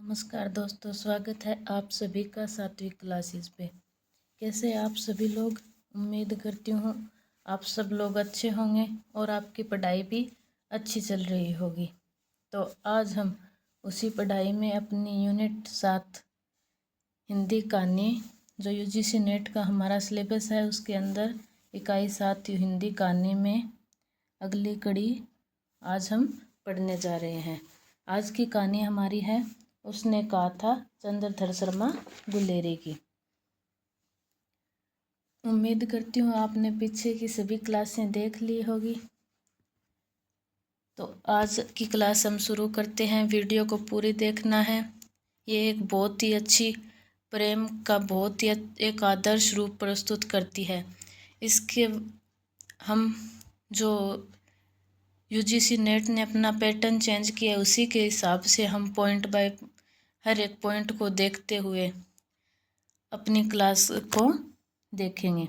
नमस्कार दोस्तों, स्वागत है आप सभी का सात्विक क्लासेस पे। कैसे आप सभी लोग? उम्मीद करती हूँ आप सब लोग अच्छे होंगे और आपकी पढ़ाई भी अच्छी चल रही होगी। तो आज हम उसी पढ़ाई में अपनी यूनिट 7 हिंदी कहानी जो यूजीसी नेट का हमारा सिलेबस है उसके अंदर इकाई 7 हिंदी कहानी में अगली कड़ी आज हम पढ़ने जा रहे हैं। आज की कहानी हमारी है उसने कहा था चंद्रधर शर्मा गुलेरी की। उम्मीद करती हूँ आपने पीछे की सभी क्लासें देख ली होगी। तो आज की क्लास हम शुरू करते हैं। वीडियो को पूरी देखना है। ये एक बहुत ही अच्छी प्रेम का बहुत ही एक आदर्श रूप प्रस्तुत करती है। इसके हम जो यूजीसी नेट ने अपना पैटर्न चेंज किया उसी के हिसाब से हम पॉइंट बाय हर एक पॉइंट को देखते हुए अपनी क्लास को देखेंगे।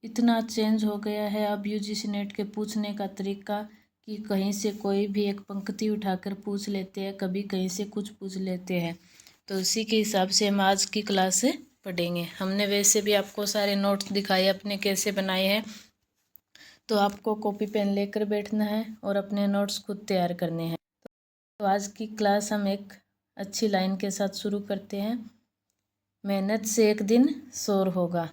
इतना चेंज हो गया है अब यूजीसी नेट के पूछने का तरीका कि कहीं से कोई भी एक पंक्ति उठाकर पूछ लेते हैं, कभी कहीं से कुछ पूछ लेते हैं। तो उसी के हिसाब से हम आज की क्लास पढ़ेंगे। हमने वैसे भी आपको सारे नोट्स दिखाए अपने कैसे बनाए हैं, तो आपको कॉपी पेन लेकर बैठना है और अपने नोट्स खुद तैयार करने हैं। तो आज की क्लास हम एक अच्छी लाइन के साथ शुरू करते हैं। मेहनत से एक दिन शोर होगा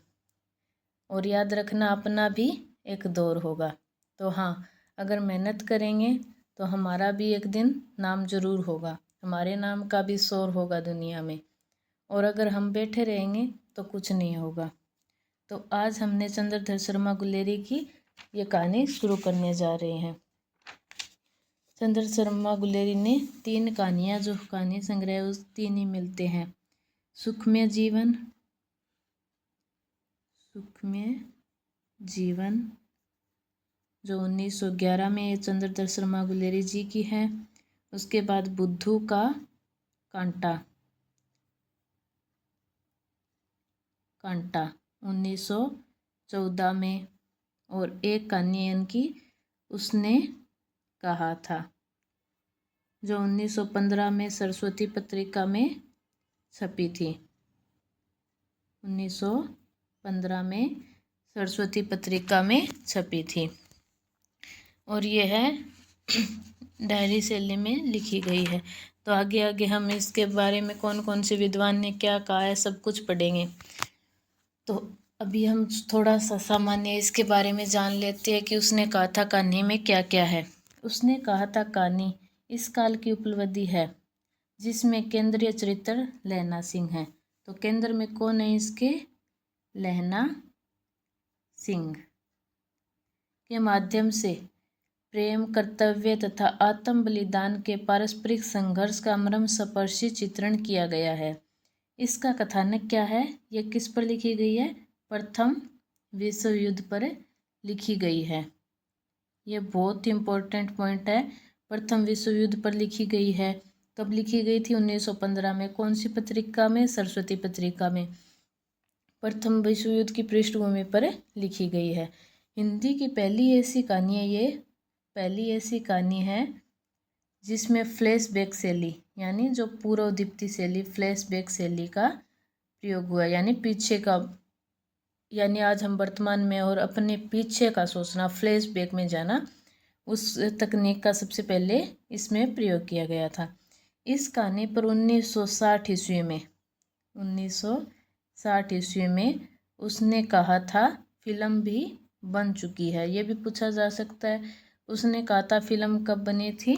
और याद रखना अपना भी एक दौर होगा। तो हाँ, अगर मेहनत करेंगे तो हमारा भी एक दिन नाम जरूर होगा, हमारे नाम का भी शोर होगा दुनिया में। और अगर हम बैठे रहेंगे तो कुछ नहीं होगा। तो आज हमने चंद्रधर शर्मा गुलेरी की ये कहानी शुरू करने जा रहे हैं। चंद्रधर शर्मा गुलेरी ने 3 कहानियाँ जो कहानी संग्रह उस 3 ही मिलते हैं। सुखमय जीवन जो 1911 में चंद्रधर शर्मा गुलेरी जी की है। उसके बाद बुद्धू का कांटा 1914 में, और एक कहानी इनकी उसने कहा था जो 1915 में सरस्वती पत्रिका में छपी थी। 1915 में सरस्वती पत्रिका में छपी थी और ये है डायरी शैली में लिखी गई है। तो आगे आगे हम इसके बारे में कौन कौन से विद्वान ने क्या कहा है सब कुछ पढ़ेंगे। तो अभी हम थोड़ा सा सामान्य इसके बारे में जान लेते हैं कि उसने कहा था कहानी में क्या क्या है। उसने कहा था कहानी इस काल की उपलब्धि है जिसमें केंद्रीय चरित्र लहना सिंह है। तो केंद्र में कौन है इसके? लहना सिंह के माध्यम से प्रेम, कर्तव्य तथा आत्म बलिदान के पारस्परिक संघर्ष का मर्मस्पर्शी चित्रण किया गया है। इसका कथानक क्या है? यह किस पर लिखी गई है? प्रथम विश्व युद्ध पर लिखी गई है। यह बहुत ही इम्पोर्टेंट पॉइंट है। प्रथम विश्व युद्ध पर लिखी गई है। कब लिखी गई थी? 1915 में। कौन सी पत्रिका में? सरस्वती पत्रिका में। प्रथम विश्व युद्ध की पृष्ठभूमि पर लिखी गई है। हिंदी की पहली ऐसी कहानी है, ये पहली ऐसी कहानी है जिसमें फ्लैशबैक शैली यानी जो पूर्वदीप्ति शैली, फ्लैशबैक शैली का प्रयोग हुआ। यानी पीछे का, यानी आज हम वर्तमान में और अपने पीछे का सोचना, फ्लैशबैक में जाना, उस तकनीक का सबसे पहले इसमें प्रयोग किया गया था। इस कहानी पर 1960 ईस्वी में उसने कहा था फिल्म भी बन चुकी है। ये भी पूछा जा सकता है उसने कहा था फिल्म कब बनी थी?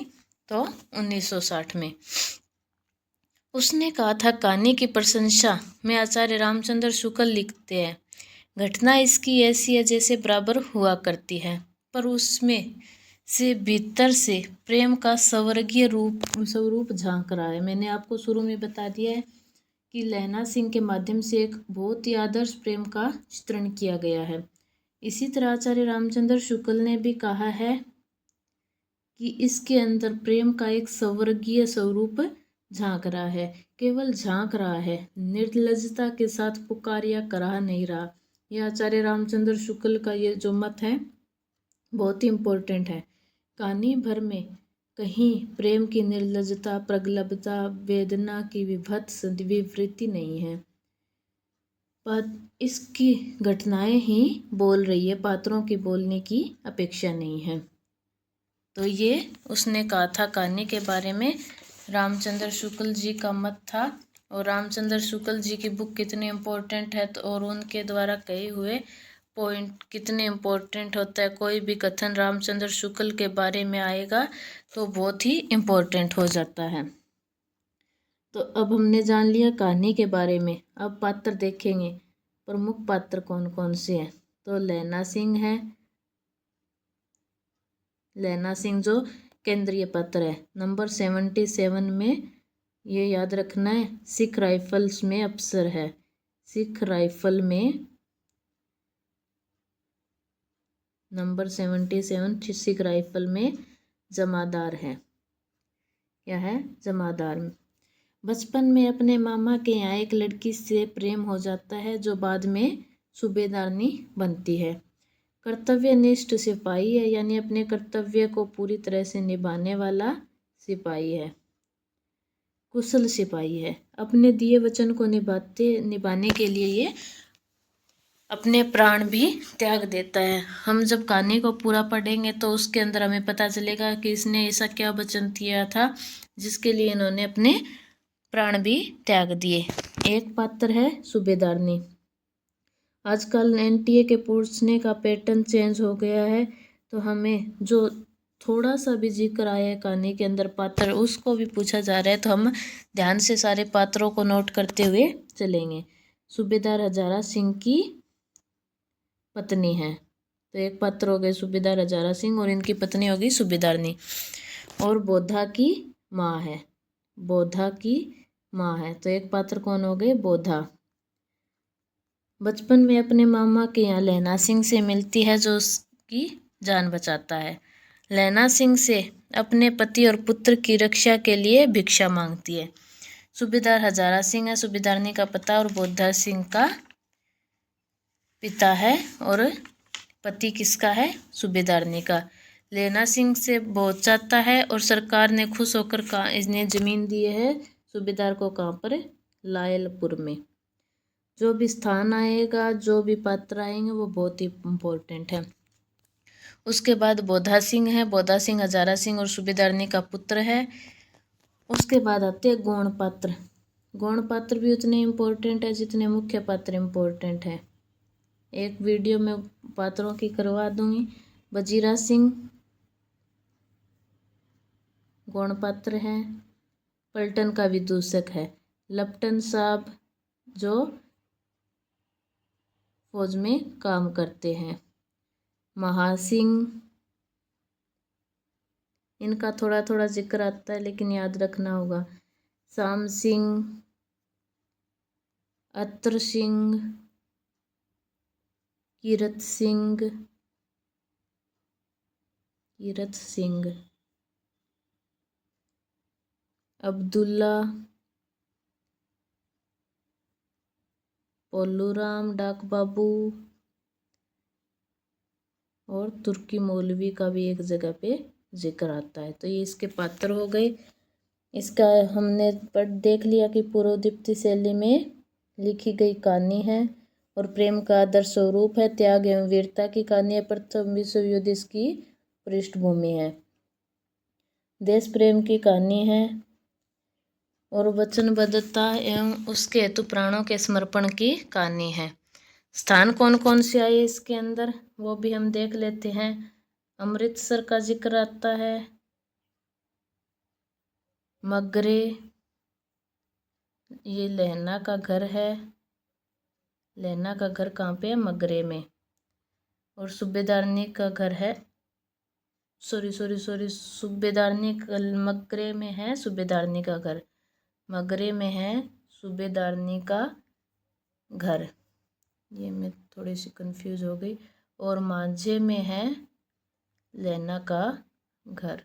तो 1960 में। उसने कहा था कहानी की प्रशंसा में आचार्य रामचंद्र शुक्ल लिखते हैं, घटना इसकी ऐसी है जैसे बराबर हुआ करती है, पर उसमें से भीतर से प्रेम का स्वर्गीय स्वरूप झांक रहा है। मैंने आपको शुरू में बता दिया है कि लहना सिंह के माध्यम से एक बहुत ही आदर्श प्रेम का चित्रण किया गया है। इसी तरह आचार्य रामचंद्र शुक्ल ने भी कहा है कि इसके अंदर प्रेम का एक स्वर्गीय स्वरूप झांक रहा है। केवल झांक रहा है, निर्लजता के साथ पुकारिया करा नहीं रहा। यह आचार्य रामचंद्र शुक्ल का ये जो मत है बहुत ही इम्पोर्टेंट है। कहीं प्रेम की निर्लजता, प्रगल्भता, वेदना की विभत्स विवृत्ति नहीं है। इसकी घटनाएं ही बोल रही है, पात्रों की बोलने की अपेक्षा नहीं है। तो ये उसने कहा था कहानी के बारे में। रामचंद्र शुक्ल जी का मत था। और रामचंद्र शुक्ल जी की बुक कितनी इम्पोर्टेंट है तो और उनके द्वारा कहे हुए पॉइंट कितने इम्पोर्टेंट होता है। कोई भी कथन रामचंद्र शुक्ल के बारे में आएगा तो बहुत ही इम्पोर्टेंट हो जाता है। तो अब हमने जान लिया कहानी के बारे में। अब पात्र देखेंगे, प्रमुख पात्र कौन कौन से हैं। तो लैना सिंह है, लैना सिंह जो केंद्रीय पात्र है। नंबर 77 में ये याद रखना है, सिख राइफल्स में अफसर है। सिख राइफल में नंबर 77 सिख राइफल में जमादार है। क्या है? जमादार। बचपन में अपने मामा के यहाँ एक लड़की से प्रेम हो जाता है जो बाद में सूबेदारनी बनती है। कर्तव्यनिष्ठ सिपाही है, यानी अपने कर्तव्य को पूरी तरह से निभाने वाला सिपाही है। कुशल सिपाही है, अपने दिए वचन को निभाने के लिए ये अपने प्राण भी त्याग देता है। हम जब कहानी को पूरा पढ़ेंगे तो उसके अंदर हमें पता चलेगा कि इसने ऐसा क्या वचन दिया था जिसके लिए इन्होंने अपने प्राण भी त्याग दिए। एक पात्र है सूबेदारनी। आजकल एनटीए के पूछने का पैटर्न चेंज हो गया है, तो हमें जो थोड़ा सा भी जिक्र आया है कहानी के अंदर पात्र, उसको भी पूछा जा रहा है, तो हम ध्यान से सारे पात्रों को नोट करते हुए चलेंगे। सूबेदार हजारा सिंह की पत्नी है, तो एक पात्र हो गए सूबेदार हजारा सिंह और इनकी पत्नी होगी सूबेदारनी। और बोधा की माँ है, बोधा की माँ है, तो एक पात्र कौन हो गए? बोधा। बचपन में अपने मामा के यहाँ लैना सिंह से मिलती है जो उसकी जान बचाता है। लैना सिंह से अपने पति और पुत्र की रक्षा के लिए भिक्षा मांगती है। सूबेदार हजारा सिंह है सूबेदारनी का पता और बोधा सिंह का पिता है, और पति किसका है? सूबेदारनी का। लैना सिंह से बहुत चाहता है और सरकार ने खुश होकर इन्हें जमीन दी है सूबेदार को। कहाँ पर? लायलपुर में। जो भी स्थान आएगा, जो भी पात्र आएंगे वो बहुत ही इम्पोर्टेंट है। उसके बाद बोधा सिंह है, बोधा सिंह हजारा सिंह और सूबेदारनी का पुत्र है। उसके बाद आते हैं गौण पात्र। गौण पात्र भी उतने इम्पोर्टेंट है जितने मुख्य पात्र इम्पोर्टेंट है। एक वीडियो में पात्रों की करवा दूंगी। वजीरा सिंह गौण पात्र है, पलटन का विदूषक है। लपटन साहब जो फौज में काम करते हैं। महासिंह, इनका थोड़ा थोड़ा जिक्र आता है लेकिन याद रखना होगा। शाम सिंह, अत्र सिंह, कीरत सिंह, अब्दुल्ला, पोलूराम डाक बाबू और तुर्की मौलवी का भी एक जगह पे जिक्र आता है। तो ये इसके पात्र हो गए। इसका हमने देख लिया कि पूर्वदीप्ति शैली में लिखी गई कहानी है और प्रेम का आदर्श स्वरूप है। त्याग एवं वीरता की कहानी है। प्रथम विश्व युद्ध इसकी पृष्ठभूमि है। देश प्रेम की कहानी है और वचनबद्धता एवं उसके हेतु प्राणों के समर्पण की कहानी है। स्थान कौन कौन से आए इसके अंदर वो भी हम देख लेते हैं। अमृतसर का जिक्र आता है, मगरे, ये लहना का घर है। लहना का घर कहाँ पे है? मगरे में। और सूबेदारनी का घर है, सूबेदारनी मगरे में है सूबेदारनी का घर, मगरे में है सूबेदारनी का घर। ये मैं थोड़ी सी कंफ्यूज हो गई। और मांझे में है लैना का घर।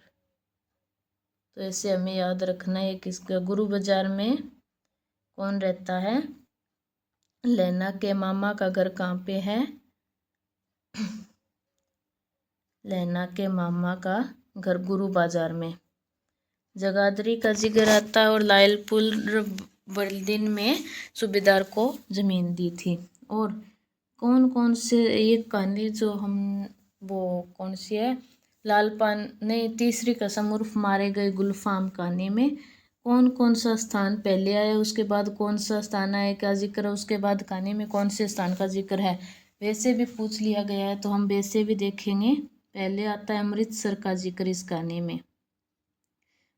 तो ऐसे हमें याद रखना है। किसका? गुरु बाजार में कौन रहता है? लैना के मामा का घर कहाँ पे है? लैना के मामा का घर गुरु बाजार में। जगाधरी का जिक्र आता है और लायलपुर बर्लिन में सूबेदार को ज़मीन दी थी। और कौन कौन से ये कहानी जो हम वो कौन सी है, लाल पान नहीं, तीसरी कसम उर्फ मारे गए गुलफाम कहानी में कौन कौन सा स्थान पहले आया, उसके बाद कौन सा स्थान आया का जिक्र है, उसके बाद कहानी में कौन से स्थान का जिक्र है, वैसे भी पूछ लिया गया है तो हम वैसे भी देखेंगे। पहले आता है अमृतसर का जिक्र इस कहानी में।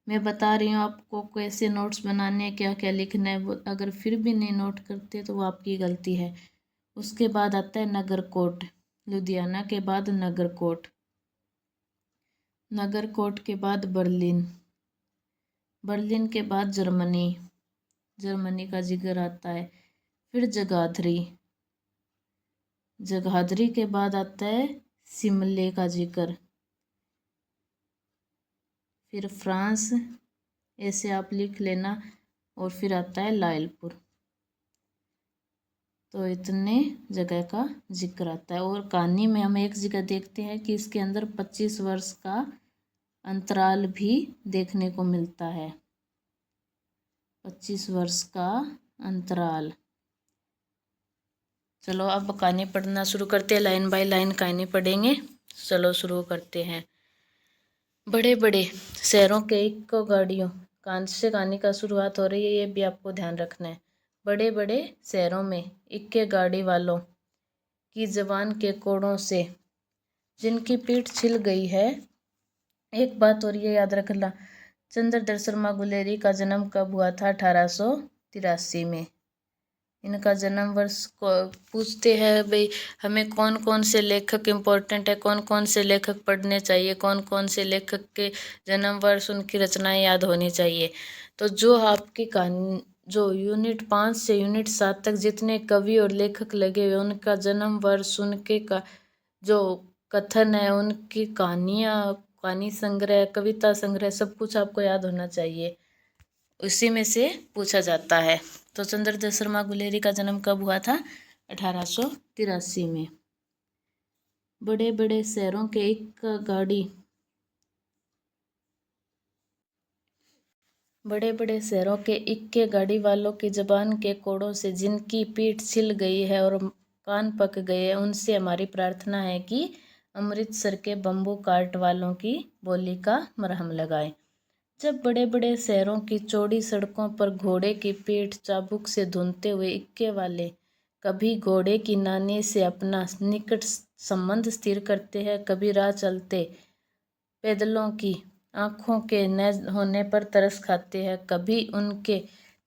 मैं बता रही हूँ आपको कैसे नोट्स बनाने हैं, क्या क्या लिखना है। वो अगर फिर भी नहीं नोट करते तो वो आपकी गलती है। उसके बाद आता है नगरकोट, लुधियाना के बाद नगरकोट, नगरकोट के बाद बर्लिन, बर्लिन के बाद जर्मनी, जर्मनी का जिक्र आता है। फिर जगाधरी, जगाधरी के बाद आता है शिमले का जिक्र, फिर फ्रांस, ऐसे आप लिख लेना। और फिर आता है लायलपुर। तो इतने जगह का जिक्र आता है। और कहानी में हम एक जगह देखते हैं कि इसके अंदर 25 वर्ष का अंतराल भी देखने को मिलता है, 25 वर्ष का अंतराल। चलो अब कहानी पढ़ना शुरू करते हैं, लाइन बाय लाइन कहानी पढ़ेंगे। चलो शुरू करते हैं। बड़े बड़े शहरों के इक्को गाड़ियों, कहानी से कहानी का शुरुआत हो रही है, ये भी आपको ध्यान रखना है। बड़े बड़े शहरों में इक्के गाड़ी वालों की जबान के कोड़ों से जिनकी पीठ छिल गई है। एक बात और ये याद रखना, चंद्रधर शर्मा गुलेरी का जन्म कब हुआ था? 1883 में। इनका जन्म वर्ष को पूछते हैं भाई हमें कौन कौन से लेखक इम्पोर्टेंट है, कौन कौन से लेखक पढ़ने चाहिए, कौन कौन से लेखक के जन्म वर्ष उनकी रचनाएं याद होनी चाहिए। तो जो आपकी कहानी जो यूनिट 5 से यूनिट 7 तक जितने कवि और लेखक लगे हुए उनका जन्म वर्ष, उनके का जो कथन है, उनकी कहानियाँ, कहानी संग्रह, कविता संग्रह, सब कुछ आपको याद होना चाहिए, उसी में से पूछा जाता है। तो चंद्रधर शर्मा गुलेरी का जन्म कब हुआ था? 1883 में। बड़े बड़े शहरों के इक्का गाड़ी, बड़े बड़े शहरों के इक्के गाड़ी वालों की जबान के कोड़ों से जिनकी पीठ छिल गई है और कान पक गए हैं, उनसे हमारी प्रार्थना है कि अमृतसर के बम्बू कार्ट वालों की बोली का मरहम लगाएं। जब बड़े बड़े शहरों की चौड़ी सड़कों पर घोड़े की पीठ चाबुक से धुनते हुए इक्के वाले कभी घोड़े की नानी से अपना निकट संबंध स्थिर करते हैं, कभी राह चलते पैदलों की आँखों के न होने पर तरस खाते हैं, कभी उनके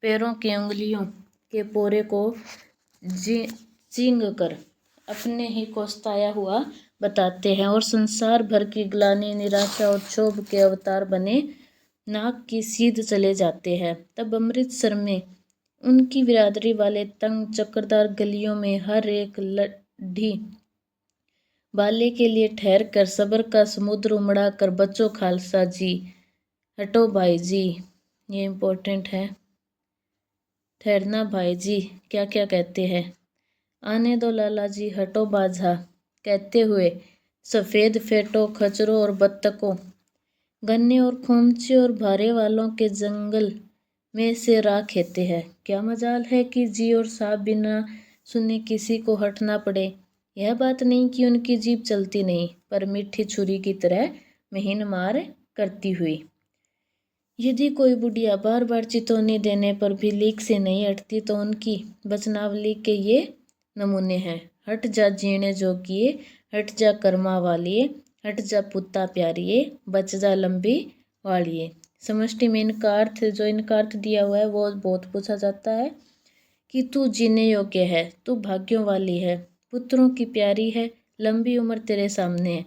पैरों की उंगलियों के पोरे को चींग कर अपने ही कोसताया हुआ बताते हैं और संसार भर की ग्लानि, निराशा और क्षोभ के अवतार बने नाक की सीध चले जाते हैं। तब अमृतसर में उनकी बिरादरी वाले तंग चक्करदार गलियों में हर एक लड्ढी बाले के लिए ठहर कर सब्र का समुद्र उमड़ा कर बच्चों खालसा जी, हटो भाई जी, ये इम्पोर्टेंट है, ठहरना भाई जी, क्या क्या कहते हैं, आने दो लाला जी, हटो बाझा, कहते हुए सफ़ेद फेटों, खचरों और बत्तकों, गन्ने और खोमचे और भारे वालों के जंगल में से राह खेते हैं। क्या मजाल है कि जी और साहब बिना सुने किसी को हटना पड़े। यह बात नहीं कि उनकी जीभ चलती नहीं, पर मीठी छुरी की तरह महीन मार करती हुई। यदि कोई बुढ़िया बार बार चितौनी देने पर भी लीक से नहीं हटती तो उनकी वचनावली के ये नमूने हैं। हट जा जीने जोगिए, हट जा कर्मा वालिए, हट जा पुत्ता प्यारिए, बच जा लंबी वालिए। समष्टि में इनका अर्थ, जो इनका अर्थ दिया हुआ है वो बहुत पूछा जाता है कि तू जीने योग्य है, तू भाग्यों वाली है, पुत्रों की प्यारी है, लंबी उम्र तेरे सामने है,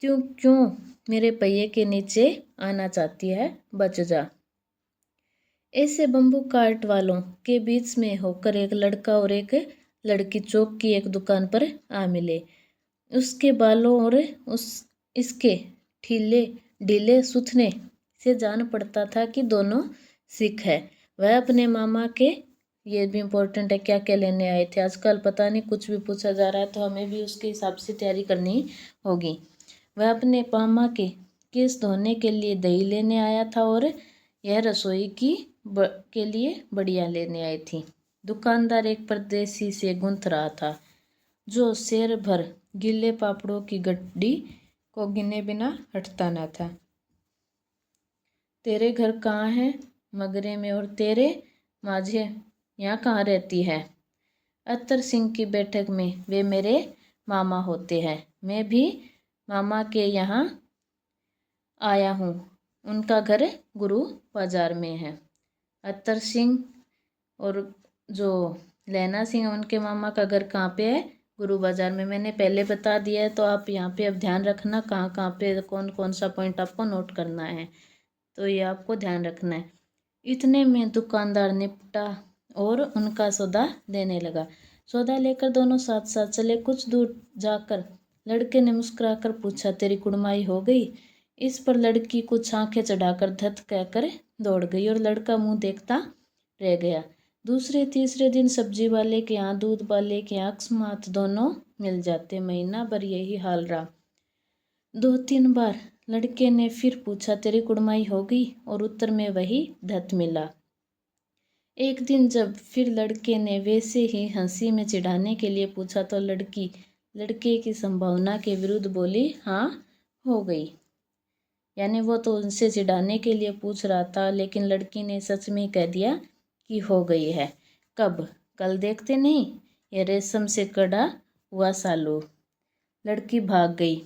क्यों क्यों मेरे पहिए के नीचे आना चाहती है, बच जा। ऐसे बम्बू कार्ट वालों के बीच में होकर एक लड़का और एक लड़की चौक की एक दुकान पर आ मिले। उसके बालों और इसके ढीले सुथने से जान पड़ता था कि दोनों सिख है। वह अपने मामा के, ये भी इम्पोर्टेंट है, क्या क्या लेने आए थे। आजकल पता नहीं कुछ भी पूछा जा रहा है तो हमें भी उसके हिसाब से तैयारी करनी होगी। वह अपने मामा के केस धोने के लिए दही लेने आया था और यह रसोई के लिए बढ़िया लेने आई थी। दुकानदार एक परदेसी से गूंथ रहा था जो शेर भर गीले पापड़ों की गड्डी को गिने बिना हटता न था। तेरे घर कहाँ है? मगरे में। और तेरे माझे यहाँ कहाँ रहती है? अत्तर सिंह की बैठक में। वे मेरे मामा होते हैं। मैं भी मामा के यहाँ आया हूँ। उनका घर गुरु बाजार में है। अत्तर सिंह और जो लैना सिंह है उनके मामा का घर कहाँ पे है? गुरु बाजार में। मैंने पहले बता दिया है तो आप यहाँ पे अब ध्यान रखना कहाँ कहाँ पे कौन कौन सा पॉइंट आपको नोट करना है, तो ये आपको ध्यान रखना है। इतने में दुकानदार निपटा और उनका सौदा देने लगा। सौदा लेकर दोनों साथ साथ चले। कुछ दूर जाकर लड़के ने मुस्कुराकर पूछा, तेरी कुड़माई हो गई? इस पर लड़की कुछ आंखें चढ़ाकर धत कहकर दौड़ गई और लड़का मुंह देखता रह गया। दूसरे तीसरे दिन सब्जी वाले के यहाँ दूध वाले के यहाँ अकस्मात दोनों मिल जाते। महीना भर यही हाल रहा। 2-3 बार लड़के ने फिर पूछा, तेरी कुड़माई हो गई? और उत्तर में वही धत मिला। एक दिन जब फिर लड़के ने वैसे ही हंसी में चिढ़ाने के लिए पूछा तो लड़की लड़के की संभावना के विरुद्ध बोली, हाँ हो गई। यानी वो तो उनसे चिढ़ाने के लिए पूछ रहा था, लेकिन लड़की ने सच में कह दिया कि हो गई है। कब? कल देखते नहीं? यह रेशम से कड़ा हुआ सालू। लड़की भाग गई।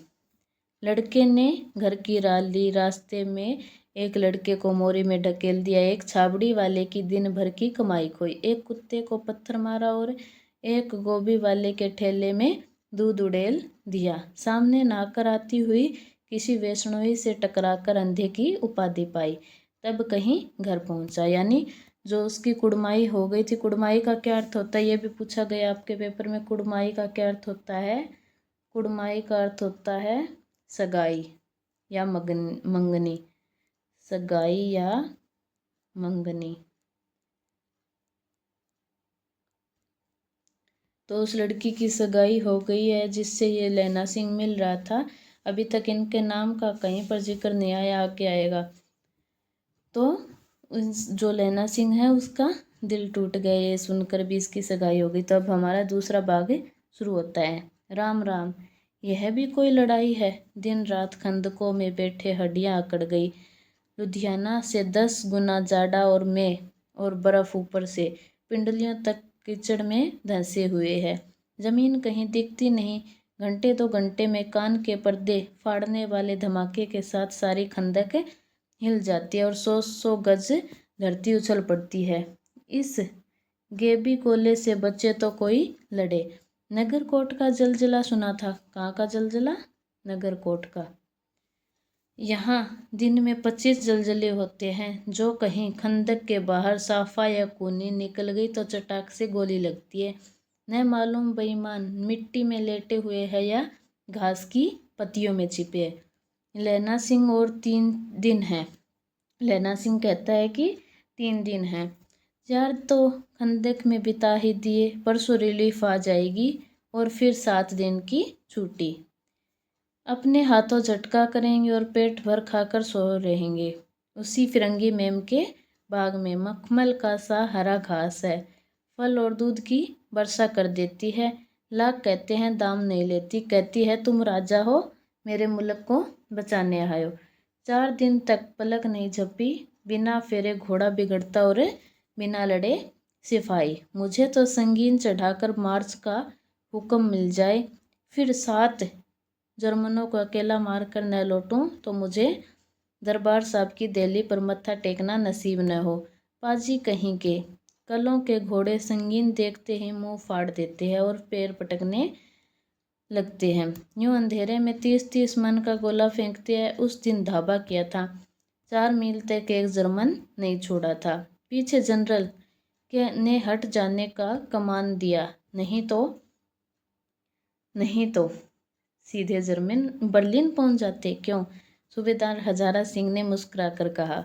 लड़के ने घर की राह ली। रास्ते में एक लड़के को मोरी में ढकेल दिया। एक छाबड़ी वाले की दिन भर की कमाई खोई। एक कुत्ते को पत्थर मारा और एक गोभी वाले के ठेले में दूध उड़ेल दिया। सामने नहाकर आती हुई किसी वैष्णवी से टकराकर अंधे की उपाधि पाई। तब कहीं घर पहुंचा। यानी जो उसकी कुड़माई हो गई थी। कुड़माई का क्या अर्थ होता है ये भी पूछा गया आपके पेपर में। कुड़माई का क्या अर्थ होता है? कुड़माई का अर्थ होता है सगाई या मंगनी। सगाई या मंगनी। तो उस लड़की की सगाई हो गई है जिससे ये लैना सिंह मिल रहा था। अभी तक इनके नाम का कहीं पर जिक्र नहीं आया, आगे आएगा। तो जो लैना सिंह है उसका दिल टूट गया ये सुनकर भी इसकी सगाई हो गई। तो अब हमारा दूसरा भाग शुरू होता है। राम राम, यह भी कोई लड़ाई है? दिन रात खंदकों में बैठे हड्डियां अकड़ गई। लुधियाना से 10 गुना जाड़ा और मैं और बर्फ ऊपर से पिंडलियों तक कीचड़ में धंसे हुए है। जमीन कहीं दिखती नहीं। घंटे 2 घंटे में कान के पर्दे फाड़ने वाले धमाके के साथ सारी खंदक हिल जाती है और 100 गज धरती उछल पड़ती है। इस गेबी कोले से बचे तो कोई लड़े। नगरकोट का जलजला सुना था। कहाँ का जलजला? नगरकोट का। यहाँ दिन में 25 जलजले होते हैं। जो कहीं खंदक के बाहर साफा या कूनी निकल गई तो चटाक से गोली लगती है। न मालूम बेईमान मिट्टी में लेटे हुए है या घास की पत्तियों में छिपे है। लैना सिंह और 3 दिन है। लैना सिंह कहता है कि 3 दिन है। यार तो खंदक में बिता ही दिए। परसों रिलीफ आ जाएगी और फिर 7 दिन की छुट्टी। अपने हाथों झटका करेंगे और पेट भर खाकर सो रहेंगे। उसी फिरंगी मेम के बाग में मखमल का सा हरा घास है। फल और दूध की वर्षा कर देती है। लाख कहते हैं दाम नहीं लेती। कहती है तुम राजा हो, मेरे मुल्क को बचाने आए हो। 4 दिन तक पलक नहीं झपी। बिना फेरे घोड़ा बिगड़ता और बिना लड़े सिपाही। मुझे तो संगीन चढ़ाकर मार्च का हुक्म मिल जाए, फिर 7 जर्मनों को अकेला मारकर न लौटूं तो मुझे दरबार साहब की देहली पर मत्था टेकना नसीब न हो। पाजी कहीं के कलों के घोड़े संगीन देखते ही मुंह फाड़ देते हैं और पैर पटकने लगते हैं। यूं अंधेरे में 30-30 मन का गोला फेंकते हैं। उस दिन धावा किया था। 4 मील तक एक जर्मन नहीं छोड़ा था। पीछे जनरल ने हट जाने का कमान दिया, नहीं तो सीधे जर्मन बर्लिन पहुंच जाते। क्यों? सूबेदार हजारा सिंह ने मुस्कुराकर कहा,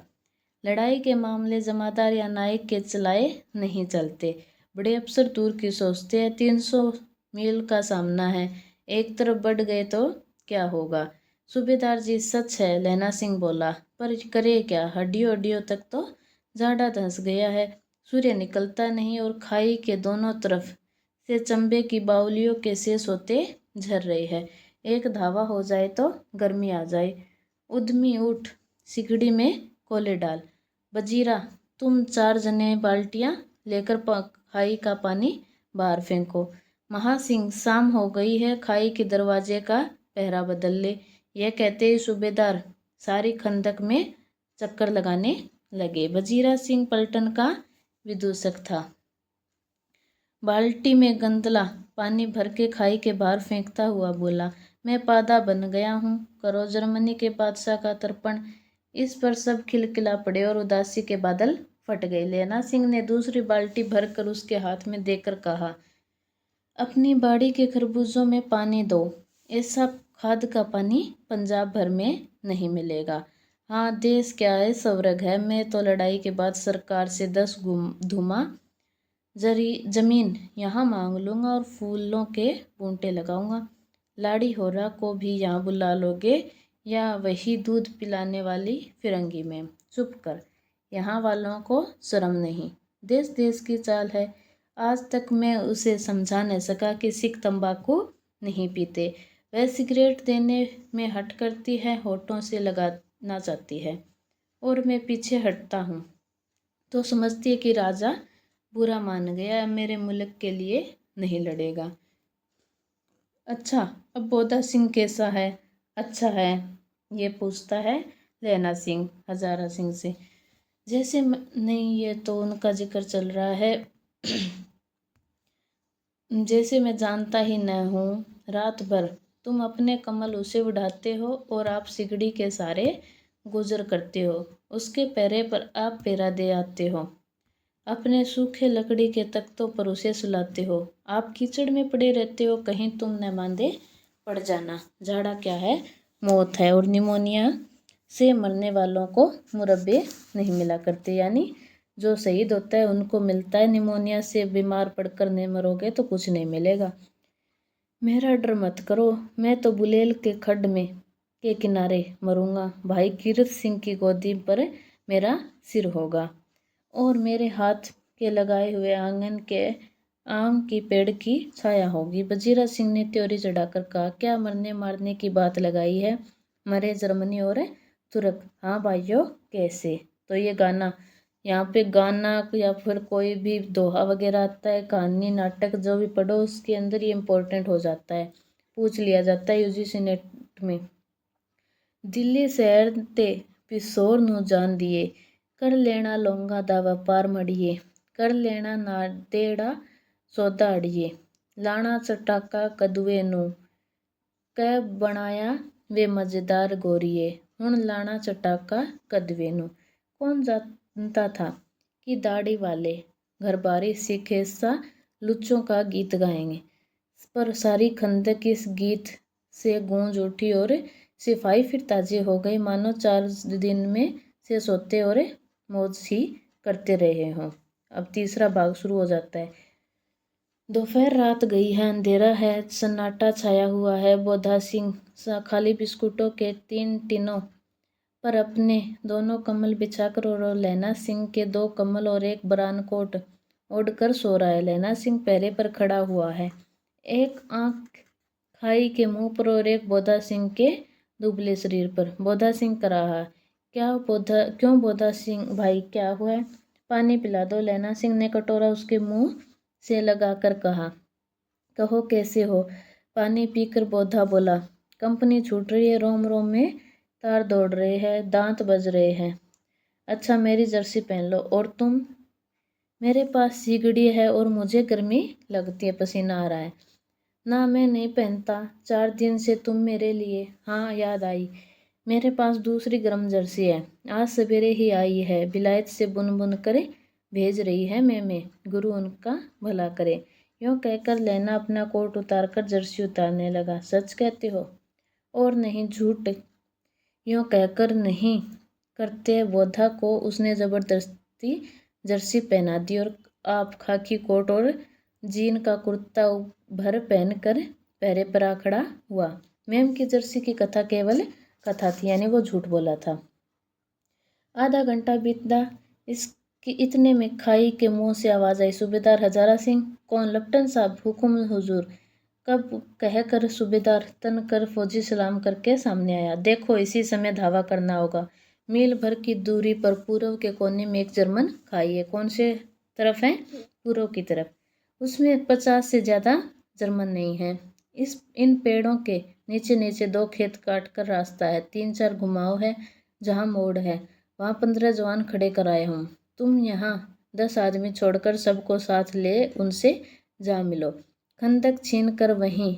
लड़ाई के मामले जमादार या नायक के चलाए नहीं चलते। बड़े अफसर दूर की सोचते हैं। 300 मील का सामना है। एक तरफ बढ़ गए तो क्या होगा? सूबेदार जी सच है, लैना सिंह बोला, पर करे क्या, हड्डियों हड्डियों तक तो जाड़ा धंस गया है। सूर्य निकलता नहीं और खाई के दोनों तरफ से चंबे की बाउलियों के शेष होते झर रही है। एक धावा हो जाए तो गर्मी आ जाए। उद्यमी उठ, सिगड़ी में कोले डाल। बजीरा, तुम 4 जने बाल्टियां लेकर खाई का पानी बाहर फेंको। महासिंह, शाम हो गई है, खाई के दरवाजे का पहरा बदल ले। यह कहते ही सूबेदार सारी खंदक में चक्कर लगाने लगे। वजीरा सिंह पलटन का विदूषक था। बाल्टी में गंदला पानी भर के खाई के बाहर फेंकता हुआ बोला, मैं पादा बन गया हूँ, करो जर्मनी के बादशाह का तर्पण। इस पर सब खिलखिला पड़े और उदासी के बादल फट गए। लैना सिंह ने दूसरी बाल्टी भरकर उसके हाथ में देकर कहा, अपनी बाड़ी के खरबूजों में पानी दो। ऐसा खाद का पानी पंजाब भर में नहीं मिलेगा। हाँ, देश क्या है, स्वर्ग है। मैं तो लड़ाई के बाद सरकार से 10 धुमा जमीन यहाँ मांग लूँगा और फूलों के बूंटे लगाऊंगा। लाड़ी होरा को भी यहाँ बुला लोगे या वही दूध पिलाने वाली फिरंगी में? चुप कर, यहाँ वालों को शर्म नहीं। देश देश की चाल है। आज तक मैं उसे समझा नहीं सका कि सिख तंबाकू नहीं पीते। वह सिगरेट देने में हट करती है, होठों से लगाना चाहती है और मैं पीछे हटता हूँ तो समझती है कि राजा बुरा मान गया, मेरे मुल्क के लिए नहीं लड़ेगा। अच्छा, अब बोधा सिंह कैसा है? अच्छा है, ये पूछता है लैना सिंह हजारा सिंह से। जैसे नहीं, ये तो उनका जिक्र चल रहा है। जैसे मैं जानता ही न हूँ। रात भर तुम अपने कमल उसे उड़ाते हो और आप सिगड़ी के सारे गुजर करते हो। उसके पैरे पर आप पैरा दे आते हो। अपने सूखे लकड़ी के तख्तों पर उसे सुलाते हो। आप कीचड़ में पड़े रहते हो, कहीं तुम न मांदे पड़ जाना। झाड़ा क्या है, मौत है, और निमोनिया से मरने वालों को मुरब्बे नहीं मिला करते, यानी जो शहीद होता है उनको मिलता है। निमोनिया से बीमार पड़कर नहीं मरोगे तो कुछ नहीं मिलेगा। मेरा डर मत करो, मैं तो बुलेल के खड्ड में के किनारे मरूंगा। भाई कीरत सिंह की गोदी पर मेरा सिर होगा और मेरे हाथ के लगाए हुए आंगन के आम की पेड़ की छाया होगी। वजीरा सिंह ने त्योरी चढ़ाकर कहा, क्या मरने मारने की बात लगाई है? मरे जर्मनी और तुर्क। हाँ भाइयों, कैसे? तो ये गाना, यहाँ पे गाना या फिर कोई भी दोहा वगैरह आता है, कहानी नाटक जो भी पढ़ो उसके अंदर ये इम्पोर्टेंट हो जाता है, पूछ लिया जाता है यूजीसी नेट में। दिल्ली शहर ते पिसोर नू जान दिए, कर लेना लोंगा दा व्यापार मड़िए, कर लेना नादेड़ा सौदा अड़िए। लाना चटाका कदुए नू, कै बनाया वे मजेदार गोरिए। हुण लाना चटाका कदुए नू। कौन जानता था कि दाढ़ी वाले घरबारी सिख ऐसा लुच्चों का गीत गाएंगे। पर सारी खंदक इस गीत से गूंज उठी और सिपाही फिर ताजे हो गए, मानो 4 दिन में से सोते और मौज ही करते रहे हों। अब तीसरा भाग शुरू हो जाता है। दोपहर रात गई है, अंधेरा है, सन्नाटा छाया हुआ है। बोधा सिंह खाली बिस्कुटों के 3 टिनों पर अपने दोनों कम्बल बिछाकर और लैना सिंह के 2 कम्बल और एक बरान कोट ओढ़कर सो रहा है। लैना सिंह पैरे पर खड़ा हुआ है, एक आंख खाई के मुंह पर और एक बोधा सिंह के दुबले शरीर पर। बोधा सिंह कर रहा, क्यों बोधा सिंह भाई, क्या हुआ है? पानी पिला दो। लैना सिंह ने कटोरा उसके मुंह से लगाकर कहा। कहो कैसे हो? पानी पीकर बोधा बोला, कंपनी छूट रही है, रोम रोम में तार दौड़ रहे हैं, दांत बज रहे हैं। अच्छा, मेरी जर्सी पहन लो। और तुम? मेरे पास सिगड़ी है और मुझे गर्मी लगती है, पसीना आ रहा है। ना, मैं नहीं पहनता, 4 दिन से तुम मेरे लिए। हाँ, याद आई, मेरे पास दूसरी गर्म जर्सी है, आज सवेरे ही आई है, विलायत से बुन बुन कर भेज रही है मैं, गुरु उनका भला करे। यूँ कहकर लैना अपना कोट उतारकर जर्सी उतारने लगा। सच कहते हो? और नहीं झूठ? यूँ कहकर नहीं करते बोधा को उसने जबरदस्ती जर्सी पहना दी और आप खाकी कोट और जीन का कुर्ता भर पहनकर पैरे पर आ खड़ा हुआ। मैम की जर्सी की कथा केवल कथा थी, यानी वो झूठ बोला था। आधा घंटा बीता, इसके इतने में खाई के मुंह से आवाज आई, सूबेदार हजारा सिंह। कौन? लप्टन साहब, हुकुम हुजूर। कब? कहकर सूबेदार तन कर फौजी सलाम करके सामने आया। देखो, इसी समय धावा करना होगा। मील भर की दूरी पर पूर्व के कोने में एक जर्मन खाई है। कौन से तरफ है? पूर्व की तरफ। उसमें 50 से ज्यादा जर्मन नहीं है। इन पेड़ों के नीचे नीचे 2 खेत काट कर रास्ता है, 3-4 घुमाव है, जहाँ मोड़ है, वहाँ 15 जवान खड़े कराए हूँ। तुम यहाँ 10 आदमी छोड़कर सबको साथ ले उनसे जा मिलो। खंदक छीन कर वहीं,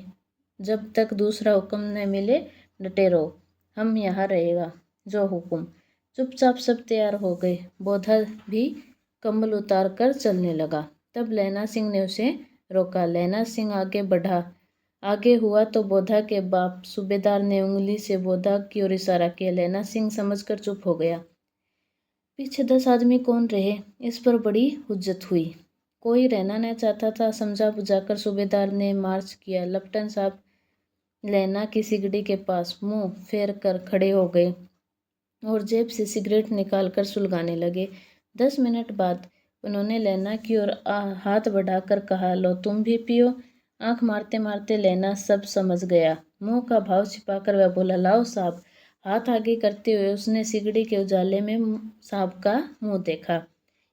जब तक दूसरा हुक्म न मिले डटे रहो। हम यहाँ रहेगा, जो हुक्म। चुपचाप सब तैयार हो गए। बोधा भी कम्बल उतार कर चलने लगा। तब लैना सिंह ने उसे रोका। लैना सिंह आगे बढ़ा। आगे हुआ तो बोधा के बाप सूबेदार ने उंगली से बोधा की ओर इशारा किया। लैना सिंह समझकर चुप हो गया। पीछे 10 आदमी कौन रहे, इस पर बड़ी हुज्जत हुई। कोई रहना न चाहता था। समझा बुझाकर सूबेदार ने मार्च किया। लप्टन साहब लैना की सिगड़ी के पास मुंह फेर कर खड़े हो गए और जेब से सिगरेट निकालकर सुलगाने लगे। 10 मिनट बाद उन्होंने लैना की ओर हाथ बढ़ाकर कहा, लो तुम भी पियो। आंख मारते मारते लैना सब समझ गया। मुंह का भाव छिपाकर वह बोला, लाओ साहब। हाथ आगे करते हुए उसने सिगड़ी के उजाले में साहब का मुंह देखा,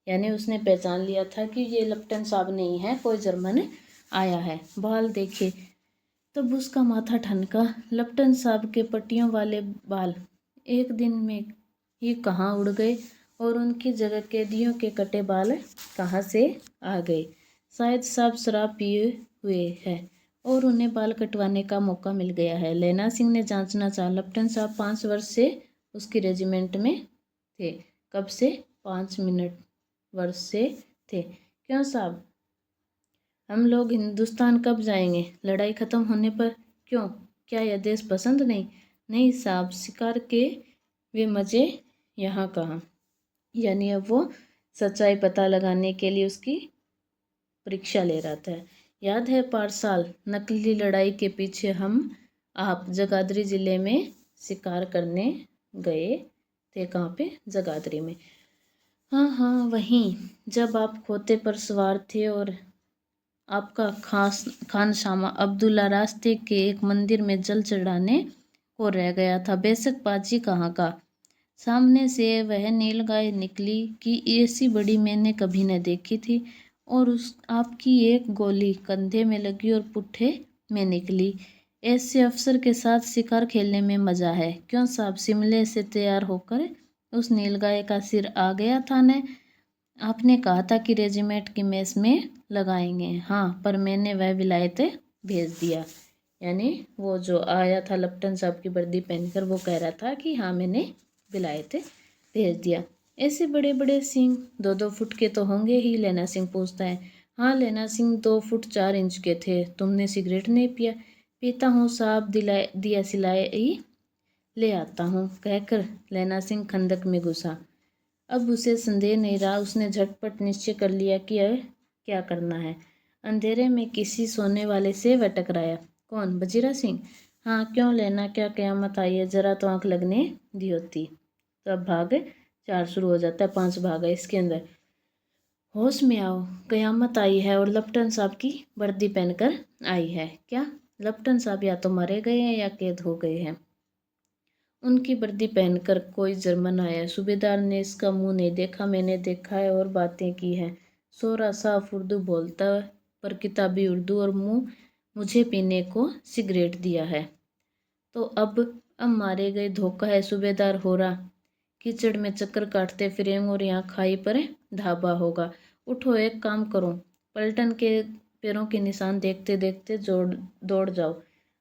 यानी उसने पहचान लिया था कि ये लप्टन साहब नहीं है, कोई जर्मन आया है। बाल देखे तब उसका माथा ठनका। लप्टन साहब के पट्टियों वाले बाल एक दिन में ही कहाँ उड़ गए और उनकी जगह कैदियों के कटे बाल कहाँ से आ गए। शायद साहब शराब पिए हुए हैं और उन्हें बाल कटवाने का मौका मिल गया है। लैना सिंह ने जांचना चाहा। लप्टन साहब 5 वर्ष से उसकी रेजिमेंट में थे। कब से? 5 वर्ष से थे। क्यों साहब? हम लोग हिंदुस्तान कब जाएंगे? लड़ाई खत्म होने पर। क्यों? क्या यह देश पसंद नहीं? नहीं साहब, शिकार के वे मज़े यहाँ कहाँ। यानी अब वो सच्चाई पता लगाने के लिए उसकी परीक्षा ले रहा था। याद है पारसाल नकली लड़ाई के पीछे आप जगाधरी जिले में शिकार करने गए थे। कहाँ पे? जगाधरी में। हाँ हाँ, वहीं। जब आप खोते पर सवार थे और आपका खानसामा अब्दुल्ला रास्ते के एक मंदिर में जल चढ़ाने को रह गया था। बेशक पाजी कहाँ का। सामने से वह नीलगाय निकली कि ऐसी बड़ी मैंने कभी न देखी थी, और आपकी एक गोली कंधे में लगी और पुट्ठे में निकली। ऐसे अफसर के साथ शिकार खेलने में मजा है। क्यों साहब? शिमले से तैयार होकर उस नीलगाय का सिर आ गया था न? आपने कहा था कि रेजिमेंट की मेस में लगाएंगे। हाँ, पर मैंने वह विलायत भेज दिया। यानी वो जो आया था लप्टन साहब की वर्दी पहनकर, वो कह रहा था कि हाँ मैंने विलायत भेज दिया। ऐसे बड़े बड़े सिंह 2-2 फुट के तो होंगे ही, लैना सिंह पूछता है। हाँ, लैना सिंह 2 फुट 4 इंच के थे। तुमने सिगरेट नहीं पिया? पीता हूँ साहब, दिया सिलाए ही ले आता हूँ, कहकर लैना सिंह खंदक में घुसा। अब उसे संदेह नहीं रहा। उसने झटपट निश्चय कर लिया कि अब क्या करना है। अंधेरे में किसी सोने वाले से वह टकराया। कौन? वजीरा सिंह। हाँ, क्यों लेना? क्या क़यामत आई है? जरा तो आंख लगने दी होती। तो अब भाग 4 शुरू हो जाता है, 5 भाग है इसके अंदर। होश में आओ, क़यामत आई है और लप्टन साहब की वर्दी पहनकर आई है। क्या? लप्टन साहब या तो मारे गए हैं या कैद हो गए हैं। उनकी वर्दी पहनकर कोई जर्मन आया। सूबेदार ने इसका मुंह नहीं देखा, मैंने देखा है और बातें की हैं। सोरा साफ उर्दू बोलता है, पर किताबी उर्दू, और मुझे पीने को सिगरेट दिया है। तो अब मारे गए धोखा है। सूबेदार हो रहा कीचड़ में चक्कर काटते फिरेंगे और यहाँ खाई पर ढाबा होगा। उठो, एक काम करो, पलटन के पैरों के निशान देखते देखते दौड़ जाओ।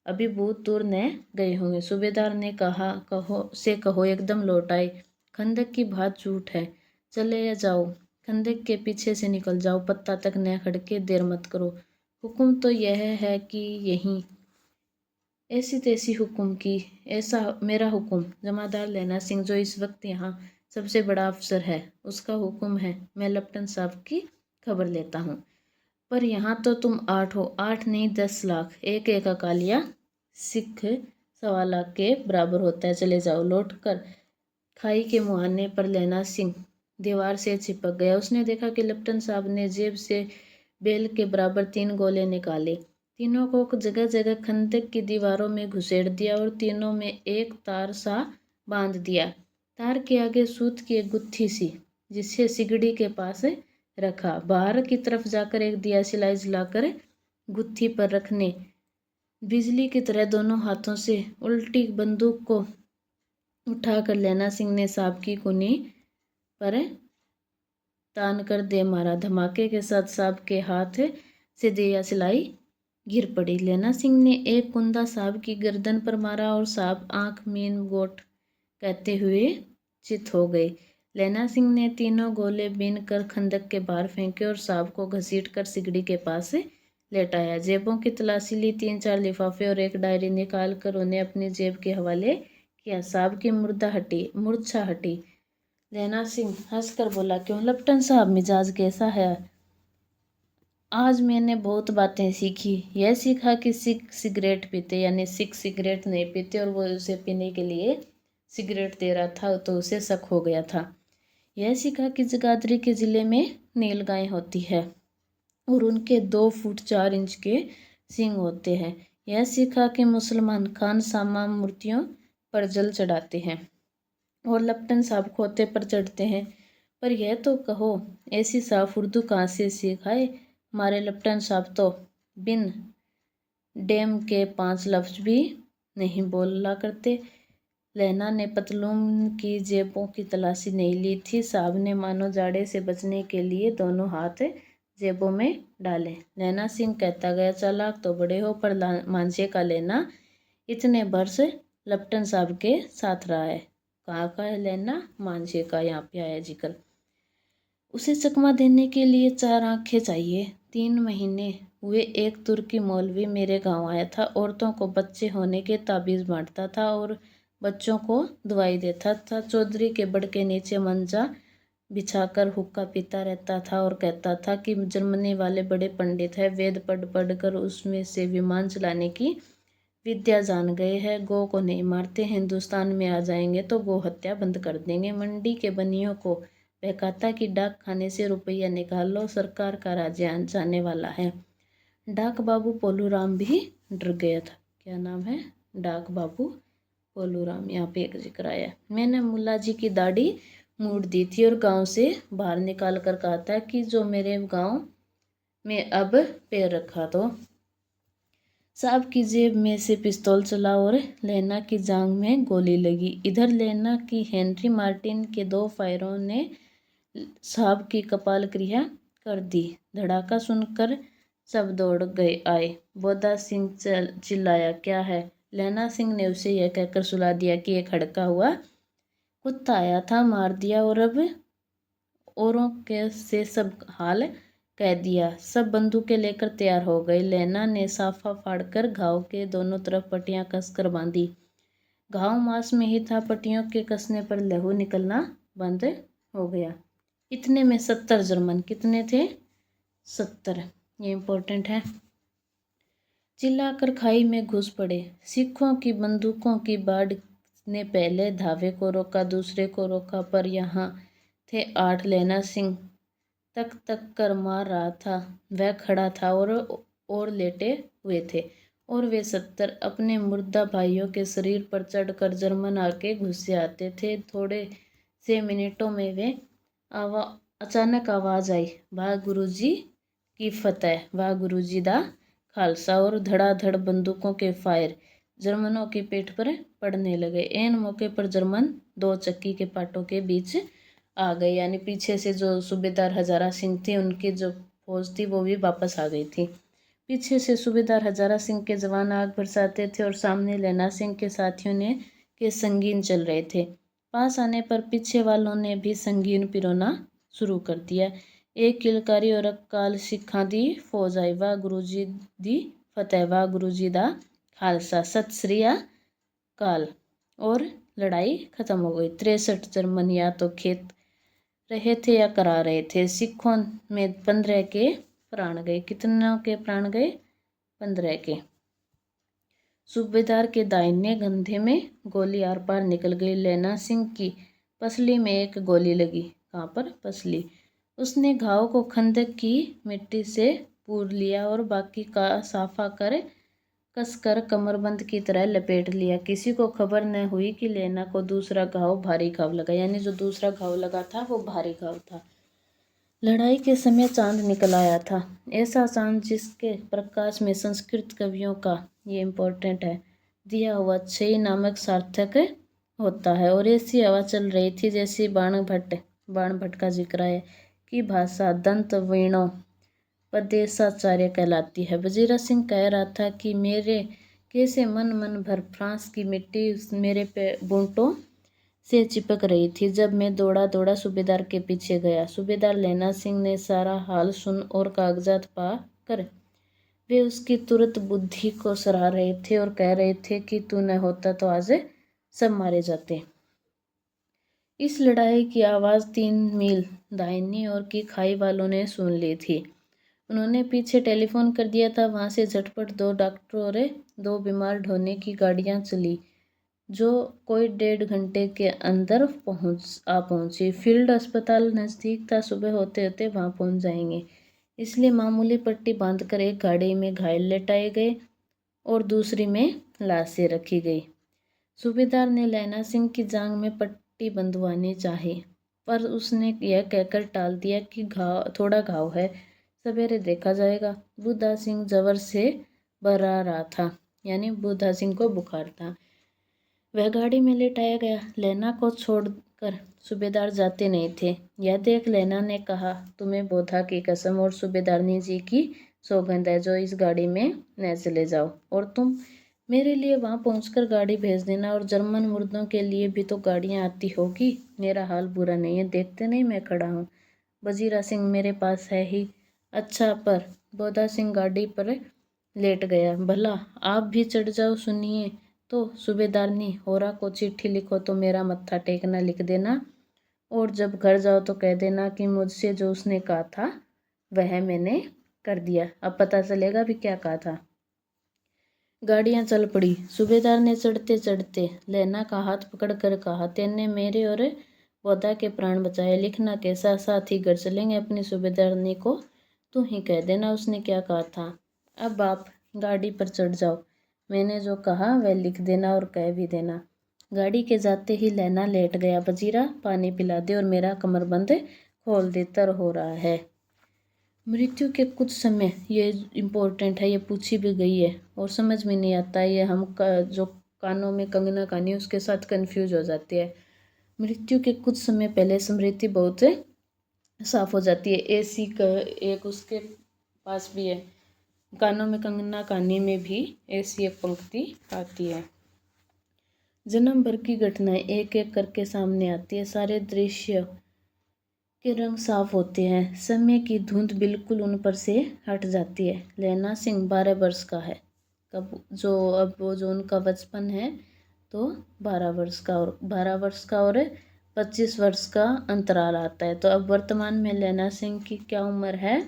अभी बहुत दूर न गए होंगे। सूबेदार ने कहा, कहो एकदम लौट आए। खंदक की बात झूठ है। चले या जाओ, खंदक के पीछे से निकल जाओ, पत्ता तक न खड़के, देर मत करो। हुक्म तो यह है कि यहीं। ऐसी तैसी हुक्म की? ऐसा मेरा हुक्म? जमादार लैना सिंह, जो इस वक्त यहाँ सबसे बड़ा अफसर है, उसका हुक्म है। मैं लप्टन साहब की खबर लेता हूँ। पर यहाँ तो तुम 8 हो। 8 नहीं, 10 लाख, एक एक अकालिया सिख 1.25 लाख के बराबर होता है। चले जाओ। लौटकर खाई के मुहाने पर लैना सिंह दीवार से चिपक गया। उसने देखा कि लेफ्टिनेंट साहब ने जेब से बेल के बराबर 3 गोले निकाले। तीनों को जगह जगह खंदक की दीवारों में घुसेड़ दिया और तीनों में एक तार सा बांध दिया। तार के आगे सूत की एक गुत्थी सी, जिसे सिगड़ी के पास रखा। बाहर की तरफ जाकर एक दिया सिलाई जलाकर गुत्थी पर रखने बिजली की तरह दोनों हाथों से उल्टी बंदूक को उठाकर लैना सिंह ने सांप की कुनी पर तान कर दे मारा। धमाके के साथ सांप के हाथ से दिया सिलाई गिर पड़ी। लैना सिंह ने एक कुंदा सांप की गर्दन पर मारा और सांप आंख मीन गोट कहते हुए चित हो गए। लैना सिंह ने तीनों गोले बीन कर खंदक के बाहर फेंके और सांप को घसीट कर सिगड़ी के पास लेटाया। जेबों की तलाशी ली। 3-4 लिफाफे और एक डायरी निकाल कर उन्हें अपनी जेब के हवाले किया। सांप की मूर्छा हटी। लैना सिंह हंसकर बोला, क्यों लेफ्टिनेंट साहब, मिजाज कैसा है? आज मैंने बहुत बातें सीखी। यह सीखा कि सिख सिगरेट पीते, यानी सिख सिगरेट नहीं पीते और वो उसे पीने के लिए सिगरेट दे रहा था तो उसे शक हो गया था। यह सीखा कि जगाधरी के ज़िले में नीलगाय होती है और उनके 2 फुट 4 इंच के सींग होते हैं। यह सीखा कि मुसलमान खानसामा मूर्तियों पर जल चढ़ाते हैं और लेफ्टिनेंट साहब खोते पर चढ़ते हैं। पर यह तो कहो, ऐसी साफ उर्दू कहाँ से सीखाए? हमारे लेफ्टिनेंट साहब तो बिन डैम के 5 लफ्ज भी नहीं बोला करते। लैना ने पतलून की जेबों की तलाशी नहीं ली थी। साहब ने मानो जाड़े से बचने के लिए दोनों हाथ जेबों में डाले। लैना सिंह कहता गया, चालाक तो बड़े हो, पर मांझे का लेना इतने वर्ष लेफ्टिनेंट साहब के साथ रहा है। कहाँ का है लैना? मांझे का, यहाँ पे आया जिक्र। उसे चकमा देने के लिए 4 आंखें चाहिए। 3 महीने हुए एक तुर्की मौलवी मेरे गांव आया था। औरतों को बच्चे होने के ताबीज़ बांटता था और बच्चों को दवाई देता था। चौधरी के बड़ के नीचे मंजा बिछाकर हुक्का पीता रहता था और कहता था कि जर्मनी वाले बड़े पंडित हैं, वेद पढ़ पढ़ कर उसमें से विमान चलाने की विद्या जान गए हैं। गौ को नहीं मारते, हिंदुस्तान में आ जाएंगे तो गौ हत्या बंद कर देंगे। मंडी के बनियों को बहकाता कि डाक खाने से रुपया निकाल लो, सरकार का राज्य जाने वाला है। डाक बाबू पोलूराम भी डर गया था। क्या नाम है? डाक बाबू पोलूराम। यहाँ पे एक जिक्र आया। मैंने मुल्ला जी की दाढ़ी मूड़ दी थी और गांव से बाहर निकाल कर कहा था कि जो मेरे गांव में अब पैर रखा तो साहब की जेब में से पिस्तौल चला और लैना की जांघ में गोली लगी। इधर लैना की हेनरी मार्टिन के 2 फायरों ने साहब की कपाल क्रिया कर दी। धड़ाका सुनकर सब दौड़ गए आए। बोधा सिंह चिल्लाया, क्या है? लैना सिंह ने उसे यह कहकर सुला दिया कि एक हड़का हुआ कुत्ता आया था, मार दिया और अब औरों के से सब हाल कह दिया। सब बंदूकें लेकर तैयार हो गए। लैना ने साफा फाड़कर घाव के दोनों तरफ पट्टियां कसकर बांधी। घाव मांस में ही था। पट्टियों के कसने पर लहू निकलना बंद हो गया। इतने में 70 जर्मन, कितने थे? 70, ये इम्पोर्टेंट है, चिल्लाकर खाई में घुस पड़े। सिखों की बंदूकों की बाढ़ ने पहले धावे को रोका, दूसरे को रोका, पर यहाँ थे 8। लैना सिंह तक तक कर मार रहा था। वह खड़ा था और लेटे हुए थे और वे 70 अपने मुर्दा भाइयों के शरीर पर चढ़कर जर्मन आके घुस आते थे। थोड़े से मिनटों में वे अचानक आवाज़ आई, वाह गुरुजी की फतेह, वाह गुरुजी दा खालसा, और धड़ाधड़ बंदूकों के फायर जर्मनों की पीठ पर पड़ने लगे। ऐन मौके पर जर्मन 2 चक्की के पाटों के बीच आ गए, यानी पीछे से जो सूबेदार हजारा सिंह थे उनकी जो फौज थी वो भी वापस आ गई थी। पीछे से सूबेदार हजारा सिंह के जवान आग बरसाते थे और सामने लैना सिंह के साथियों ने के संगीन चल रहे थे। पास आने पर पीछे वालों ने भी संगीन पिरोना शुरू कर दिया। एक किलकारी और अकाल सिखां दी फौज आई, वाह गुरुजी दी फतेह, वाह गुरुजी दा खालसा, सत श्री अकाल, और लड़ाई खत्म हो गई। 63 जर्मन या तो खेत रहे थे या करा रहे थे। सिखों में 15 के प्राण गए। कितनों के प्राण गए? 15 के। सूबेदार के दाहिने कंधे में गोली आर पार निकल गई। लैला सिंह की पसली में एक गोली लगी। कहाँ पर? पसली। उसने घाव को खंदक की मिट्टी से पूर लिया और बाकी का साफा कर कसकर कमरबंद की तरह लपेट लिया। किसी को खबर न हुई कि लैला को दूसरा घाव भारी घाव लगा, यानी जो दूसरा घाव लगा था वो भारी घाव था। लड़ाई के समय चांद निकल आया था, ऐसा चांद जिसके प्रकाश में संस्कृत कवियों का, ये इम्पोर्टेंट है, दिया हुआ छई नामक सार्थक होता है। और ऐसी हवा चल रही थी जैसी बाण भट्ट का जिक्र है की भाषा दंत वीणों पदेशाचार्य कहलाती है। वजीरा सिंह कह रहा था कि मेरे कैसे मन भर फ्रांस की मिट्टी मेरे बूंटों से चिपक रही थी जब मैं दौड़ा सूबेदार के पीछे गया। सूबेदार लैला सिंह ने सारा हाल सुन और कागजात पा कर वे उसकी तुरंत बुद्धि को सराह रहे थे और कह रहे थे कि तू न होता तो आज सब मारे जाते। इस लड़ाई की आवाज़ 3 मील दाहिनी ओर की खाई वालों ने सुन ली थी। उन्होंने पीछे टेलीफोन कर दिया था। वहाँ से झटपट 2 डॉक्टरों और 2 बीमार ढोने की गाड़ियाँ चली जो कोई 1.5 घंटे के अंदर पहुंची। फील्ड अस्पताल नज़दीक था, सुबह होते होते वहाँ पहुंच जाएंगे, इसलिए मामूली पट्टी बांधकर एक गाड़ी में घायल लेटाए गए और दूसरी में लाशें रखी गई। सूबेदार ने लैला सिंह की जांघ में पट्टी बंधवानी चाही, पर उसने यह कहकर टाल दिया कि थोड़ा घाव है, सवेरे देखा जाएगा। बुद्धा सिंह जबर से बर्रा रहा था, यानी बुद्धा सिंह को बुखार था। वह गाड़ी में लेटाया गया। लैला को छोड़कर सूबेदार जाते नहीं थे। यह देख लैला ने कहा, तुम्हें बोधा की कसम और सूबेदारनी जी की सौगंध है जो इस गाड़ी में न चले जाओ, और तुम मेरे लिए वहाँ पहुंचकर गाड़ी भेज देना। और जर्मन मुर्दों के लिए भी तो गाड़ियाँ आती होगी। मेरा हाल बुरा नहीं है, देखते नहीं मैं खड़ा हूँ। वजीरा सिंह मेरे पास है ही। अच्छा, पर बोधा सिंह गाड़ी पर लेट गया। भला आप भी चढ़ जाओ। सुनिए तो सूबेदारनी, होरा को चिट्ठी लिखो तो मेरा मत्था टेकना लिख देना, और जब घर जाओ तो कह देना कि मुझसे जो उसने कहा था वह मैंने कर दिया। अब पता चलेगा भी क्या कहा था। गाड़ियां चल पड़ी। सूबेदार ने चढ़ते चढ़ते लैला का हाथ पकड़कर कहा, तेने मेरे और बोधा के प्राण बचाए। लिखना कैसा, साथ ही घर चलेंगे। अपनी सूबेदारनी को तू ही कह देना उसने क्या कहा था। अब आप गाड़ी पर चढ़ जाओ, मैंने जो कहा वह लिख देना और कह भी देना। गाड़ी के जाते ही लैला लेट गया। वजीरा, पानी पिला दे और मेरा कमरबंद खोल दे, तर हो रहा है। मृत्यु के कुछ समय, ये इम्पोर्टेंट है, ये पूछी भी गई है और समझ में नहीं आता, ये हम जो कानों में कंगना कानी उसके साथ कंफ्यूज हो जाती है। मृत्यु के कुछ समय पहले स्मृति बहुत साफ हो जाती है। ऐसी एक उसके पास भी है, कानों में कंगना कहानी में भी ऐसी एक पंक्ति आती है। जन्म भर की घटनाएं एक एक करके सामने आती है। सारे दृश्य के रंग साफ होते हैं। समय की धुंध बिल्कुल उन पर से हट जाती है। लैला सिंह 12 वर्ष का है। अब जो उनका बचपन है तो 12 वर्ष का और 25 वर्ष का अंतराल आता है। तो अब वर्तमान में लैला सिंह की क्या उम्र है?